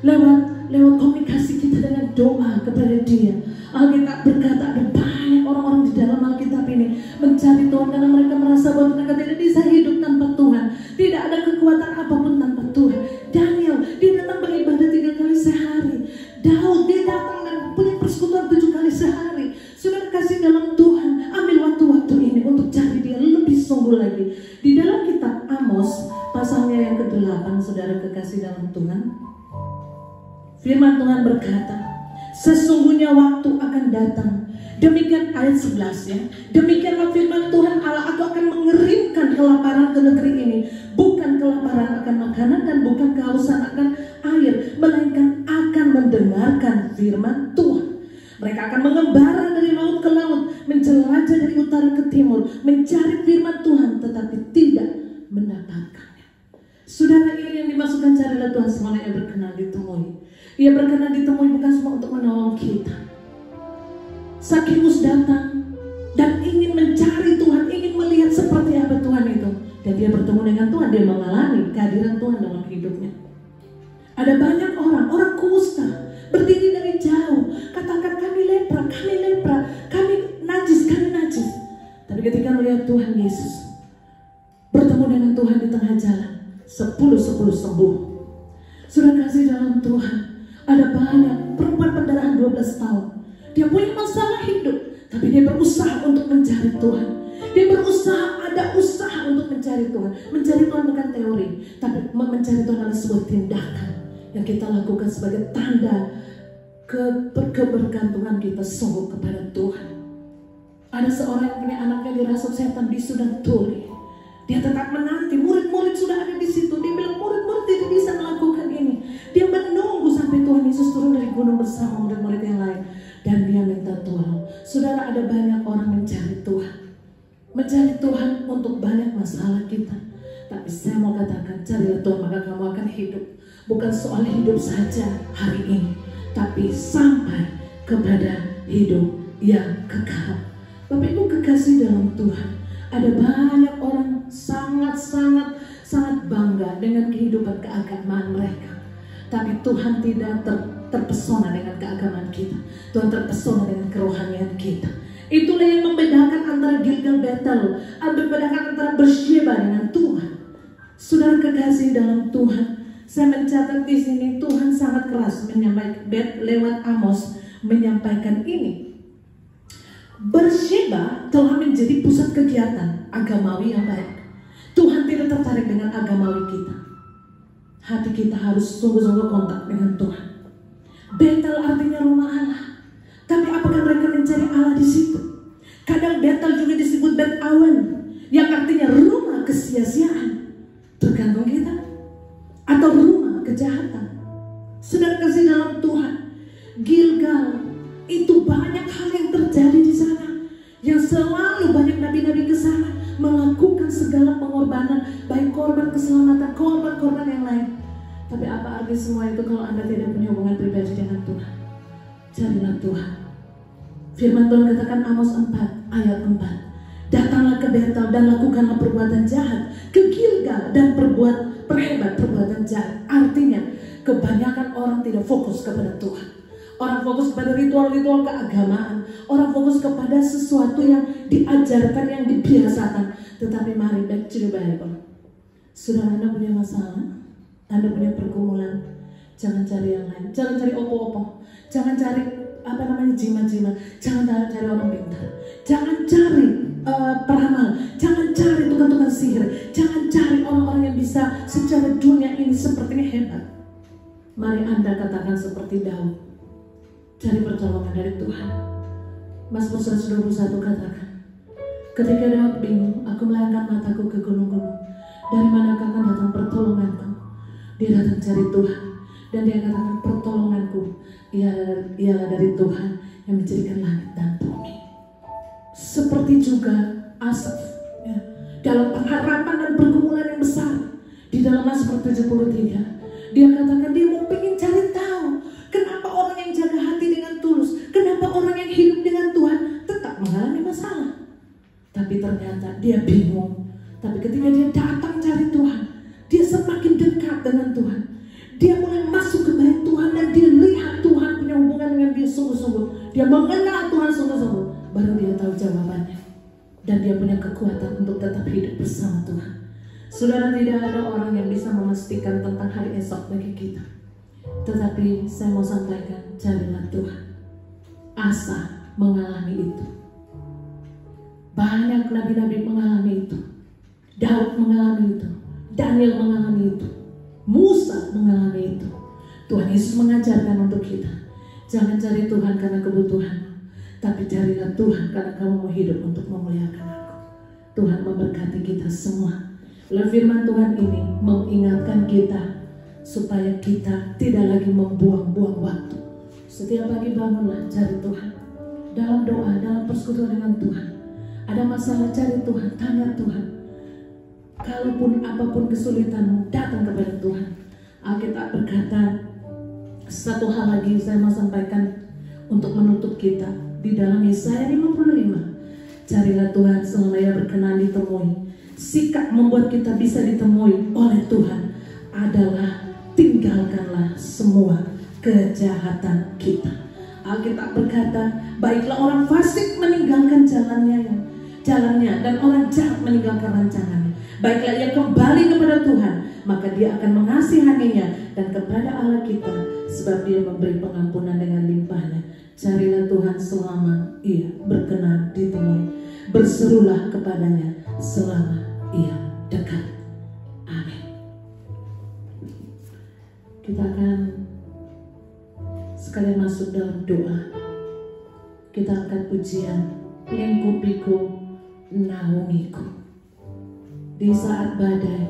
C: Lewat komunikasi kita dengan doa kepada Dia. Alkitab berkata ada banyak orang-orang di dalam Alkitab ini mencari Tuhan karena mereka merasa bahwa mereka tidak bisa hidup tanpa Tuhan. Tidak ada kekuatan apapun tanpa Tuhan. Daniel, dia datang beribadah 3 kali sehari. Daud, dia datang dan punya persekutuan 7 kali sehari. Saudara kasih dalam Tuhan, ambil waktu-waktu ini untuk cari Dia lebih sungguh lagi. Di dalam kitab Amos pasalnya yang ke-8, saudara kekasih dalam Tuhan, firman Tuhan berkata, sesungguhnya waktu akan datang. Demikian ayat 11, ya. Demikianlah firman Tuhan Allah, aku akan mengeringkan kelaparan ke negeri ini. Bukan kelaparan akan makanan dan bukan kehausan akan air, melainkan akan mendengarkan firman Tuhan. Mereka akan mengembara dari laut ke laut, menjelajah dari utara ke timur, mencari firman Tuhan tetapi tidak mendapatkannya. Saudara, ini yang dimaksudkan carilah Tuhan semua yang berkenan ditemui. Ia berkenan ditemui bukan semua untuk menolong kita. Sakeus datang dan ingin mencari Tuhan, ingin melihat seperti apa Tuhan itu. Dan dia bertemu dengan Tuhan, dia mengalami kehadiran Tuhan dalam hidupnya. Ada banyak orang kusta berdiri dari jauh, katakan kami lepra, kami najis. Tapi ketika melihat Tuhan Yesus, bertemu dengan Tuhan di tengah jalan, 10 sembuh. Sudah kasih dalam Tuhan, ada banyak perempuan pendarahan 12 tahun. Dia punya masalah hidup, tapi dia berusaha untuk mencari Tuhan. Dia berusaha, ada usaha untuk mencari Tuhan. Mencari Tuhan bukan teori, tapi mencari Tuhan adalah sebuah tindakan yang kita lakukan sebagai tanda kebergantungan kita sungguh kepada Tuhan. Ada seorang yang punya anaknya dirasuk setan, bisu dan tuli. Dia tetap menanti, murid-murid sudah ada di situ. Dia bilang murid-murid tidak bisa melakukan ini. Dia menunggu sampai Tuhan Yesus turun dari gunung bersama murid-murid yang lain. Dan dia minta tolong. Saudara, ada banyak orang mencari Tuhan. Mencari Tuhan untuk banyak masalah kita. Tapi saya mau katakan, carilah Tuhan maka kamu akan hidup. Bukan soal hidup saja hari ini, tapi sampai kepada hidup yang kekal. Bapak Ibu kekasih dalam Tuhan, ada banyak orang sangat bangga dengan kehidupan keagamaan mereka. Tapi Tuhan tidak terpesona dengan keagamaan kita. Tuhan terpesona dengan kerohanian kita. Itulah yang membedakan antara Gilgal Betel, membedakan antara Bersyeba dengan Tuhan. Saudara kekasih dalam Tuhan, saya mencatat di sini Tuhan sangat keras menyampaikan lewat Amos menyampaikan ini. Bersyeba telah menjadi pusat kegiatan agamawi yang baik. Tuhan tidak tertarik dengan agamawi kita. Hati kita harus sungguh-sungguh kontak dengan Tuhan. Betel artinya rumah Allah. Tapi apakah mereka mencari Allah di situ? Kadang Betel juga disebut Bet Awen, yang artinya rumah kesia-siaan. Tergantung kita. Atau rumah kejahatan. Saudara kasih dalam Tuhan, Gilgal itu banyak hal yang terjadi di sana, yang selalu banyak nabi-nabi ke sana melakukan segala pengorbanan, baik korban keselamatan, korban-korban yang lain. Tapi apa arti semua itu kalau Anda tidak punya hubungan pribadi dengan Tuhan? Carilah Tuhan. Firman Tuhan katakan Amos 4 ayat 4. Datanglah ke Betel dan lakukanlah perbuatan jahat, ke Gilgal dan perhebat perbuatan jahat. Artinya kebanyakan orang tidak fokus kepada Tuhan. Orang fokus kepada ritual-ritual keagamaan. Orang fokus kepada sesuatu yang diajarkan, yang dibiasakan. Tetapi mari back to the Bible. Saudara, Anda punya masalah, Anda punya pergumulan, jangan cari yang lain. Jangan cari opo-opo. Jangan cari jimat-jimat. Jangan cari orang pintar. Jangan cari peramal. Jangan cari tukang-tukang sihir. Jangan cari orang-orang yang bisa secara dunia ini sepertinya hebat. Mari Anda katakan seperti Daud, cari pertolongan dari Tuhan. Mazmur 121 katakan, ketika Daud bingung, aku melayangkan mataku ke gunung-gunung. Dari manakah akan datang pertolonganku? Dia datang cari Tuhan. Dan dia katakan pertolonganku ialah dari Tuhan yang menjadikan langit dan bumi. Seperti juga Asaf, ya, dalam pengharapan dan pergumulan yang besar. Di dalam Mazmur 73, dia katakan dia mau pengen cari tahu kenapa orang yang jaga hati dengan tulus, kenapa orang yang hidup dengan Tuhan tetap mengalami masalah. Tapi ternyata dia bingung. Tapi ketika dia datang cari Tuhan, dia semakin dekat dengan Tuhan. Dia mulai masuk ke bait Tuhan dan dia lihat Tuhan punya hubungan dengan dia sungguh-sungguh. Dia mengenal Tuhan sungguh-sungguh. Baru dia tahu jawabannya. Dan dia punya kekuatan untuk tetap hidup bersama Tuhan. Saudara, tidak ada orang yang bisa memastikan tentang hari esok bagi kita. Tetapi saya mau sampaikan, carilah Tuhan. Asa mengalami itu. Banyak nabi-nabi mengalami itu. Daud mengalami itu. Daniel mengalami itu. Musa mengalami itu. Tuhan Yesus mengajarkan untuk kita, jangan cari Tuhan karena kebutuhan, tapi carilah Tuhan karena kamu mau hidup untuk memuliakan aku. Tuhan memberkati kita semua. Lalu firman Tuhan ini mengingatkan kita supaya kita tidak lagi membuang-buang waktu. Setiap pagi bangunlah, cari Tuhan. Dalam doa, dalam persekutuan dengan Tuhan. Ada masalah, cari Tuhan, tanya Tuhan. Kalaupun apapun kesulitanmu, datang kepada Tuhan. Alkitab berkata, satu hal lagi saya mau sampaikan untuk menutup kita. Di dalam Yesaya 55, carilah Tuhan selama ia berkenan ditemui. Sikap membuat kita bisa ditemui oleh Tuhan adalah tinggalkanlah semua kejahatan kita. Alkitab berkata, baiklah orang fasik meninggalkan jalannya dan orang jahat meninggalkan rancangannya. Baiklah ia kembali kepada Tuhan, maka dia akan mengasihaninya dan kepada Allah kita, sebab dia memberi pengampunan dengan limpahnya. Carilah Tuhan selama ia berkenan ditemui. Berserulah kepadanya selama ia dekat. Amin. Kita akan sekalian masuk dalam doa. Kita akan pujian Lingkupiku Naungiku. Di saat badai,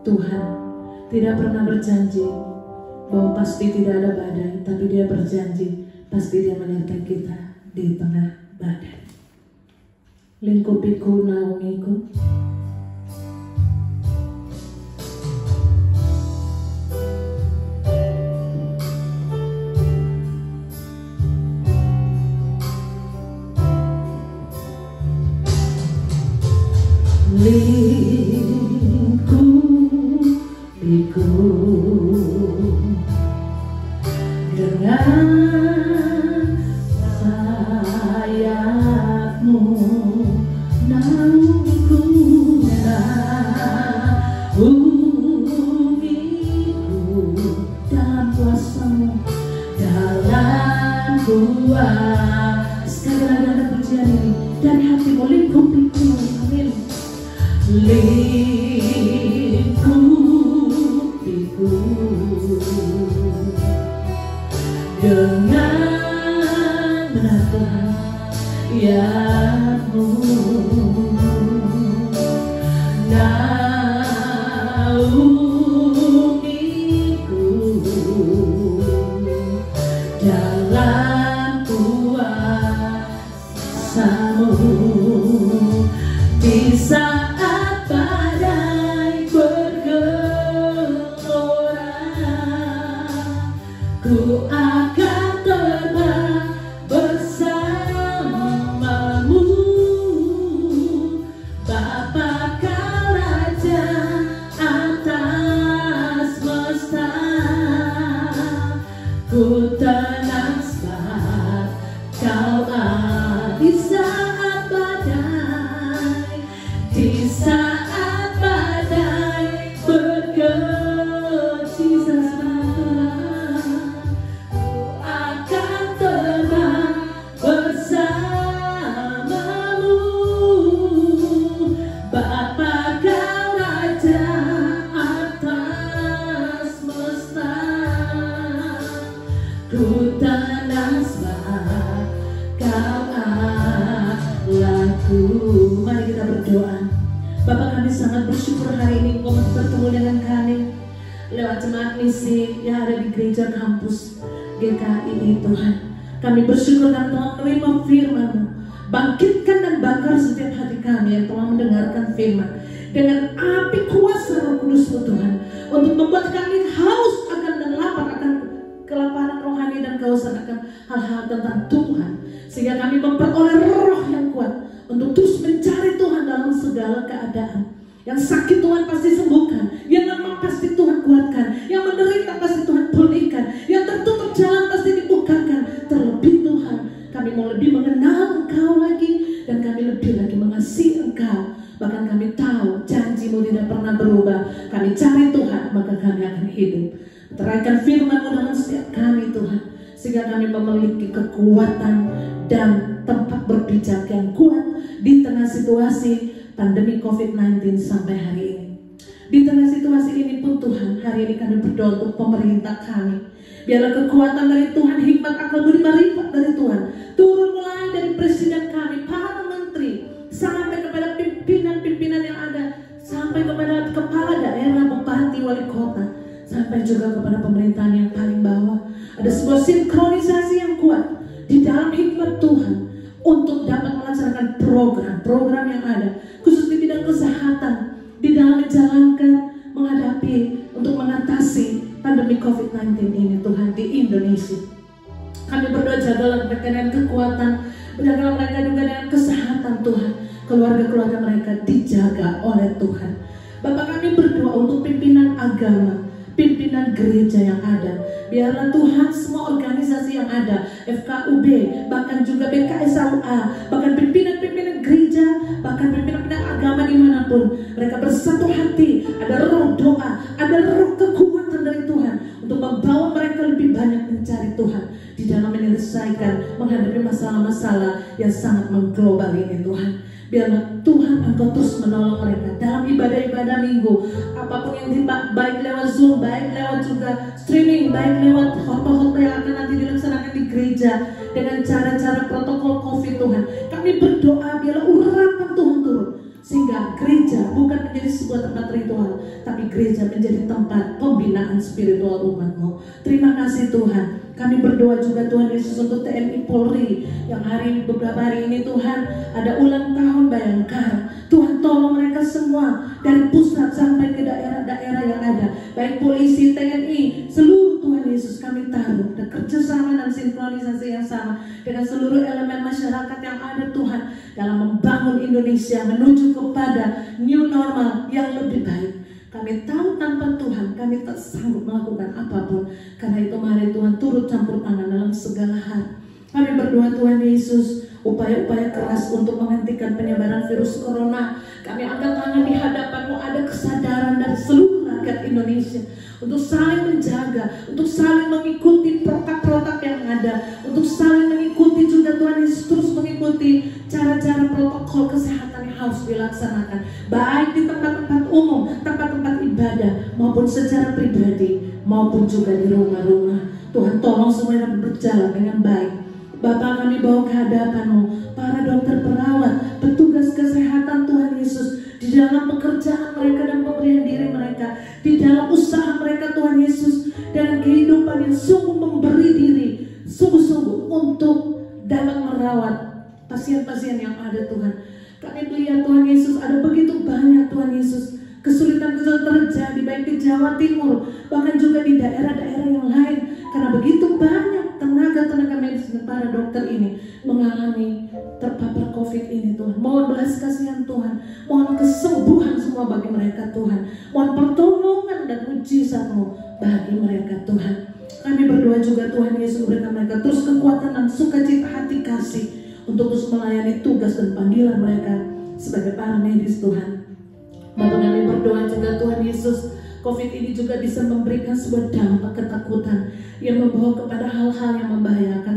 C: Tuhan tidak pernah berjanji bahwa pasti tidak ada badai, tapi dia berjanji pasti dia menyertai kita di tengah badai. Lingkupiku naungiku. Lingkupiku lingkupiku dengan rahmat-Mu. Naungiku dalam kuasa-Mu di saat badai bergelora. Ku akan terbang bersama-Mu, Bapa Kau Raja atas semesta. Ku tenang sebab Kau ada di saat badai, di saat badai bergelora. Ku akan terbang bersama-Mu, Bapa Kau Raja atas semesta. Ku tenang sebab Kau Allahku. Mari kita berdoa. Bapa, kami sangat bersyukur hari ini Kau masih bertemu dengan kami lewat jemaat misi yang ada di gereja kampus GKI ini Tuhan. Kami bersyukur dan Tuhan menerima firman-Mu. Bangkitkan dan bakar setiap hati kami yang telah mendengarkan firman dengan api kuasa Roh Kudus-Mu Tuhan, untuk membuat kami haus akan dan lapar akan kelaparan rohani dan kehausan akan hal-hal tentang Tuhan, sehingga kami memperoleh roh yang kuat untuk terus mencari Tuhan dalam segala keadaan. Yang sakit Tuhan pasti sembuhkan, yang lemah pasti Tuhan kuatkan, yang menderita pasti Tuhan pulihkan, yang tertutup jalan pasti dibukakan. Terlebih Tuhan, kami mau lebih mengenal Engkau lagi, dan kami lebih lagi mengasihi Engkau. Bahkan kami tahu janji-Mu tidak pernah berubah. Kami cari Tuhan, maka kami akan hidup. Terangkan firman-Mu dalam setiap kami Tuhan, sehingga kami memiliki kekuatan dan tempat berpijak yang kuat di tengah situasi pandemi COVID-19 sampai hari ini. Di tengah situasi ini pun Tuhan, hari ini kami berdoa untuk pemerintah kami. Biarlah kekuatan dari Tuhan, hikmat, akal, budi, marifat dari Tuhan turun mulai dari presiden kami, para menteri, sampai kepada pimpinan-pimpinan yang ada, sampai kepada kepala daerah, bupati, wali kota, sampai juga kepada pemerintahan yang paling bawah. Ada sebuah sinkronisasi yang kuat di dalam hikmat Tuhan untuk dapat melaksanakan program-program yang ada, khusus di bidang kesehatan, di dalam menjalankan, menghadapi, untuk mengatasi pandemi COVID-19 ini Tuhan di Indonesia. Kami berdoa, jagalah mereka dengan kekuatan, jagalah mereka juga dengan kesehatan Tuhan. Keluarga-keluarga mereka dijaga oleh Tuhan. Bapak, kami berdoa untuk pimpinan agama, pimpinan gereja yang ada. Biarlah Tuhan semua organisasi yang ada, FKUB, bahkan juga BKSAUA, bahkan pimpinan-pimpinan gereja, bahkan pimpinan-pimpinan agama dimanapun, mereka bersatu hati, ada roh doa, ada roh kekuatan dari Tuhan untuk membawa mereka lebih banyak mencari Tuhan di dalam menyelesaikan, menghadapi masalah-masalah yang sangat mengglobal ini Tuhan. Biarlah Tuhan Engkau terus menolong mereka dalam ibadah-ibadah minggu, apapun yang baik lewat Zoom, baik lewat juga streaming, baik lewat khotbah-khotbah yang akan nanti dilaksanakan di gereja dengan cara-cara protokol COVID Tuhan. Kami berdoa biarlah urapan Tuhan turun, sehingga gereja bukan menjadi sebuah tempat ritual, tapi gereja menjadi tempat pembinaan spiritual umat-Mu. Terima kasih Tuhan. Kami berdoa juga Tuhan Yesus untuk TNI Polri yang beberapa hari ini Tuhan ada ulang tahun Bayangkara. Tuhan tolong mereka semua dari pusat sampai ke daerah-daerah yang ada, baik polisi, TNI, seluruh Tuhan Yesus kami taruh dan kerjasama dan sinkronisasi yang sama dengan seluruh elemen masyarakat yang ada Tuhan dalam membangun Indonesia menuju kepada new normal yang lebih baik. Kami tahu tanpa Tuhan kami tak sanggup melakukan apapun. Karena itu mari Tuhan turut campur tangan dalam segala hal. Kami berdoa Tuhan Yesus, upaya-upaya keras untuk menghentikan penyebaran virus corona, kami angkat tangan di hadapan-Mu. Ada kesadaran dari seluruh rakyat Indonesia untuk saling menjaga, untuk saling mengikuti protap-protap yang ada, untuk saling mengikuti juga Tuhan Yesus terus mengikuti cara-cara protokol kesehatan yang harus dilaksanakan, baik baik di tempat-tempat umum, tempat-tempat ibadah, maupun secara pribadi, maupun juga di rumah-rumah. Tuhan tolong semuanya berjalan dengan baik. Bapa, kami bawa ke hadapan-Mu para dokter, perawat, petugas kesehatan Tuhan Yesus, di dalam pekerjaan mereka dan pemberian diri mereka, di dalam usaha mereka Tuhan Yesus, dan kehidupan yang sungguh memberi diri sungguh-sungguh untuk dapat merawat pasien-pasien yang ada Tuhan. Kami melihat Tuhan Yesus ada begitu banyak Tuhan Yesus kesulitan-kesulitan terjadi baik di Jawa Timur, bahkan juga di daerah-daerah yang lain, karena begitu banyak tenaga-tenaga medis dan para dokter ini mengalami terpapar COVID ini Tuhan. Mohon belas kasihan Tuhan, mohon kesembuhan semua bagi mereka Tuhan, mohon pertolongan dan mujizat-Mu bagi mereka Tuhan. Kami berdoa juga Tuhan Yesus, berikan mereka terus kekuatan dan sukacita hati kasih untuk terus melayani tugas dan panggilan mereka sebagai para medis Tuhan. Bapak, kami berdoa juga Tuhan Yesus, COVID ini juga bisa memberikan sebuah dampak ketakutan yang membawa kepada hal-hal yang membahayakan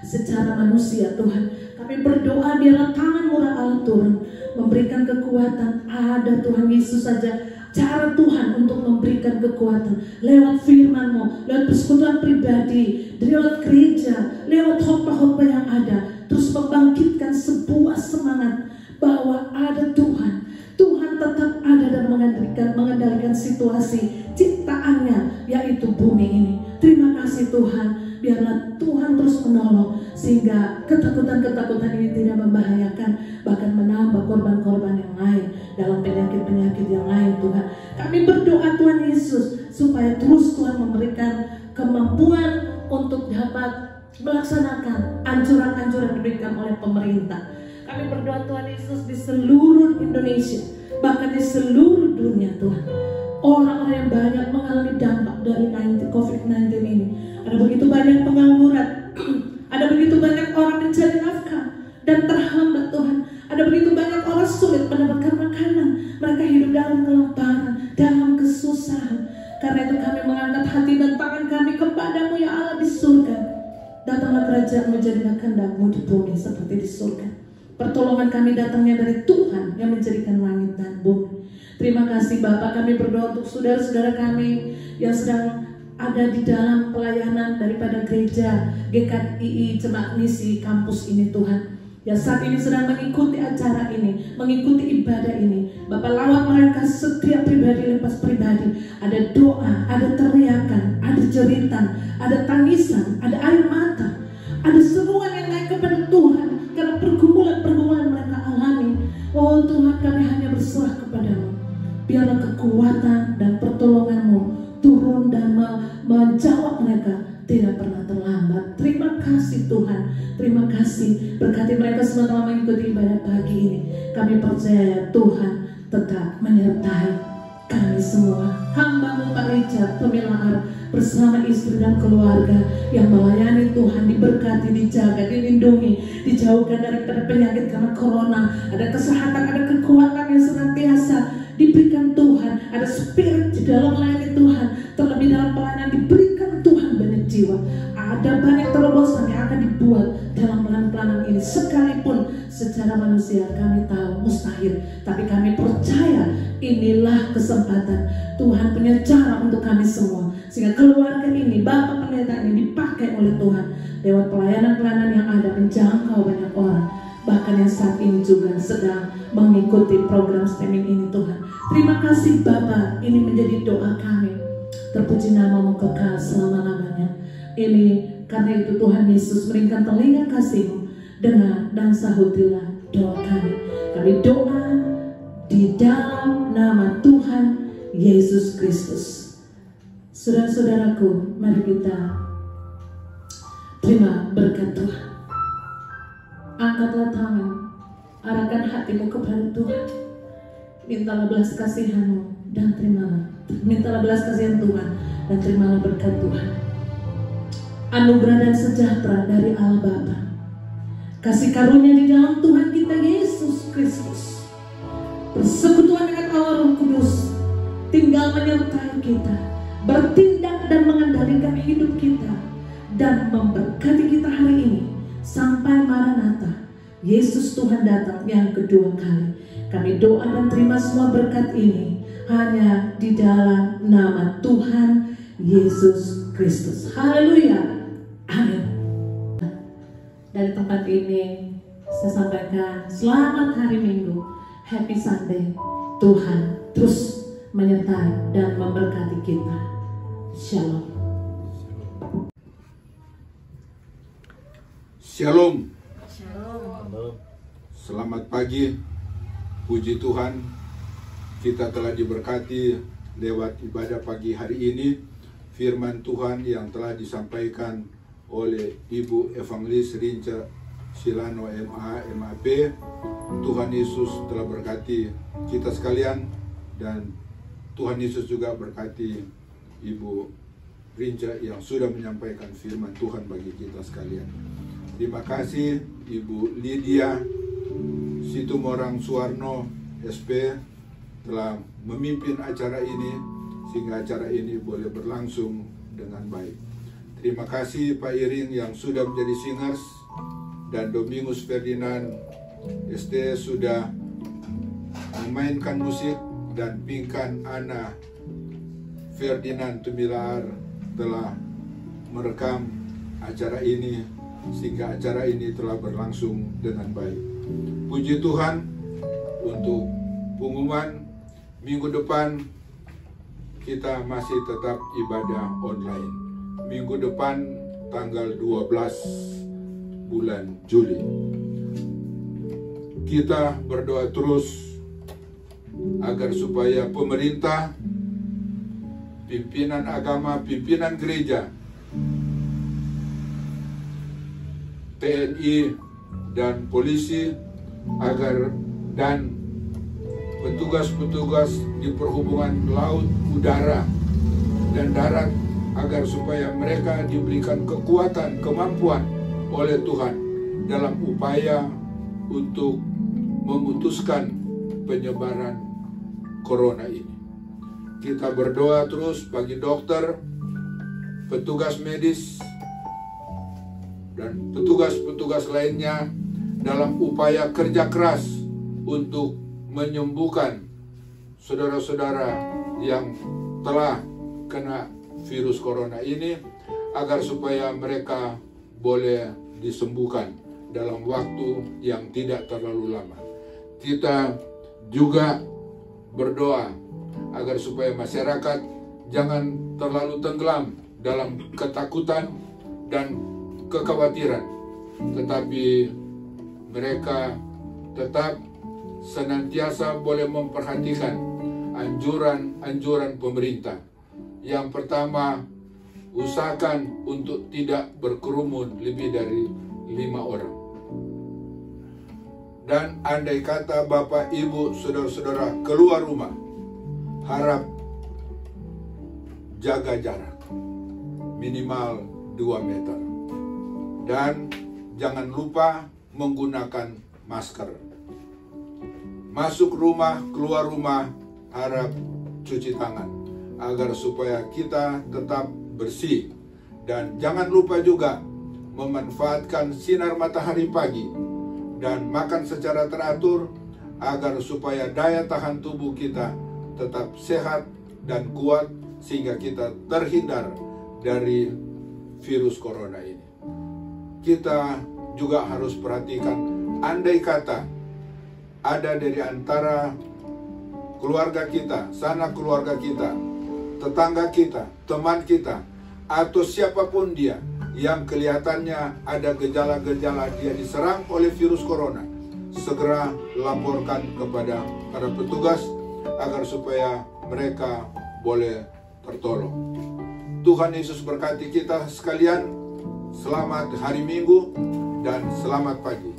C: secara manusia Tuhan. Kami berdoa biarlah tangan murah Allah turun, memberikan kekuatan. Ada Tuhan Yesus saja cara Tuhan untuk memberikan kekuatan lewat firman-Mu, lewat persekutuan pribadi, lewat gereja, lewat khotbah-khotbah yang ada, terus membangkitkan sebuah semangat bahwa ada Tuhan. Tuhan tetap ada dan mengendalikan situasi ciptaannya, yaitu bumi ini. Terima kasih Tuhan, biarlah Tuhan terus menolong sehingga ketakutan-ketakutan ini tidak membahayakan, bahkan menambah korban-korban yang lain dalam penyakit-penyakit yang lain Tuhan. Kami berdoa Tuhan Yesus supaya terus Tuhan memberikan kemampuan untuk dapat melaksanakan anjuran-anjuran diberikan oleh pemerintah. Kami berdoa Tuhan Yesus di seluruh Indonesia, bahkan di seluruh dunia Tuhan. Orang-orang yang banyak mengalami dampak dari COVID-19 ini. Ada begitu banyak pengangguran, ada begitu banyak orang mencari nafkah dan terhambat Tuhan. Ada begitu banyak orang sulit mendapatkan makanan. Mereka hidup dalam kelaparan, dalam kesusahan. Karena itu kami mengangkat hati dan tangan kami kepadamu ya Allah di surga. Datanglah kerajaan-Mu, jadilah kehendak-Mu di bumi seperti di surga. Pertolongan kami datangnya dari Tuhan yang menjadikan langit dan bumi. Terima kasih Bapak, kami berdoa untuk saudara-saudara kami yang sedang ada di dalam pelayanan daripada gereja GKI Jemaat Misi kampus ini Tuhan, yang saat ini sedang mengikuti acara ini, mengikuti ibadah ini. Bapak lawat mereka setiap pribadi lepas pribadi. Ada doa, ada teriakan, ada jeritan, ada tangisan, ada air mata, ada seruan yang naik kepada Tuhan karena pergumulan-pergumulan mereka alami. Oh Tuhan, kami hanya berserah kepadamu. Biarlah kekuatan dan pertolongan-Mu turun dan menjawab mereka tidak pernah terlambat. Terima kasih Tuhan, terima kasih. Berkati mereka semua telah mengikuti ibadah pagi ini. Kami percaya Tuhan tetap menyertai kami semua. Hamba-Mu Pak Richard Pemilaar bersama istri dan keluarga yang melayani Tuhan, diberkati, dijaga, dilindungi, dijauhkan daripada penyakit karena corona. Ada kesehatan, ada kekuatan yang senantiasa diberikan Tuhan, ada spirit di dalam melayani Tuhan, terlebih dalam pelayanan diberikan Tuhan banyak jiwa. Ada banyak terobosan yang akan dibuat dalam pelayanan ini, sekalipun secara manusia kami tahu mustahil, tapi kami percaya inilah kesempatan Tuhan punya cara untuk kami semua, sehingga keluarga ini, Bapak Pendeta ini dipakai oleh Tuhan lewat pelayanan-pelayanan yang ada menjangkau banyak orang, bahkan yang saat ini juga sedang mengikuti program streaming ini Tuhan. Terima kasih Bapak, ini menjadi doa kami. Terpuji nama-Mu kekal selama-lamanya. Ini karena itu Tuhan Yesus, berikan telinga kasih-Mu, dengar dan sahutilah doa kami. Kami doa di dalam nama Tuhan Yesus Kristus. Saudara-saudaraku, mari kita terima berkat Tuhan. Angkatlah tangan, arahkan hatimu kepada Tuhan. Mintalah belas kasihan-Mu dan terimalah. Mintalah belas kasihan Tuhan dan terimalah berkat Tuhan. Anugerah dan sejahtera dari Allah Bapa, kasih karunia di dalam Tuhan kita Yesus Kristus, persekutuan dengan Allah Roh Kudus tinggal menyertai kita, bertindak dan mengendalikan hidup kita, dan memberkati kita hari ini sampai Maranatha, Yesus Tuhan datang yang kedua kali. Kami doa dan terima semua berkat ini hanya di dalam nama Tuhan Yesus Kristus. Haleluya. Amin. Dari tempat ini saya sampaikan selamat hari Minggu, Happy Sunday. Tuhan terus menyertai dan memberkati kita. Shalom.
B: Shalom.
C: Shalom.
B: Selamat pagi. Puji Tuhan, kita telah diberkati lewat ibadah pagi hari ini. Firman Tuhan yang telah disampaikan oleh Ibu Evangelis Rinca Silano MA, MAP. Tuhan Yesus telah berkati kita sekalian, dan Tuhan Yesus juga berkati Ibu Rinca yang sudah menyampaikan firman Tuhan bagi kita sekalian. Terima kasih Ibu Lydia Situmorang Suwarno SP telah memimpin acara ini sehingga acara ini boleh berlangsung dengan baik. Terima kasih Pak Iring yang sudah menjadi singers, dan Domingus Ferdinand ST sudah memainkan musik, dan Pinkan Ana Ferdinand Tumilar telah merekam acara ini sehingga acara ini telah berlangsung dengan baik. Puji Tuhan untuk pengumuman minggu depan kita masih tetap ibadah online. Minggu depan tanggal 12 bulan Juli. Kita berdoa terus agar supaya pemerintah, pimpinan agama, pimpinan gereja, TNI dan polisi dan petugas-petugas di perhubungan laut, udara, dan darat agar supaya mereka diberikan kekuatan, kemampuan oleh Tuhan dalam upaya untuk memutuskan penyebaran corona ini. Kita berdoa terus bagi dokter, petugas medis, dan petugas-petugas lainnya dalam upaya kerja keras untuk menyembuhkan saudara-saudara yang telah kena virus corona ini, agar supaya mereka boleh disembuhkan dalam waktu yang tidak terlalu lama. Kita juga berdoa agar supaya masyarakat jangan terlalu tenggelam dalam ketakutan dan kekhawatiran, tetapi mereka tetap senantiasa boleh memperhatikan anjuran-anjuran pemerintah. Yang pertama, usahakan untuk tidak berkerumun lebih dari 5 orang. Dan andai kata Bapak, Ibu, Saudara-saudara keluar rumah, harap jaga jarak minimal 2 meter. Dan jangan lupa menggunakan masker. Masuk rumah, keluar rumah, harap cuci tangan agar supaya kita tetap bersih. Dan jangan lupa juga memanfaatkan sinar matahari pagi dan makan secara teratur agar supaya daya tahan tubuh kita tetap sehat dan kuat sehingga kita terhindar dari virus corona ini. Kita juga harus perhatikan, andai kata ada dari antara keluarga kita, sanak keluarga kita, tetangga kita, teman kita, atau siapapun dia yang kelihatannya ada gejala-gejala dia diserang oleh virus corona, segera laporkan kepada para petugas agar supaya mereka boleh tertolong. Tuhan Yesus berkati kita sekalian. Selamat hari Minggu dan selamat pagi.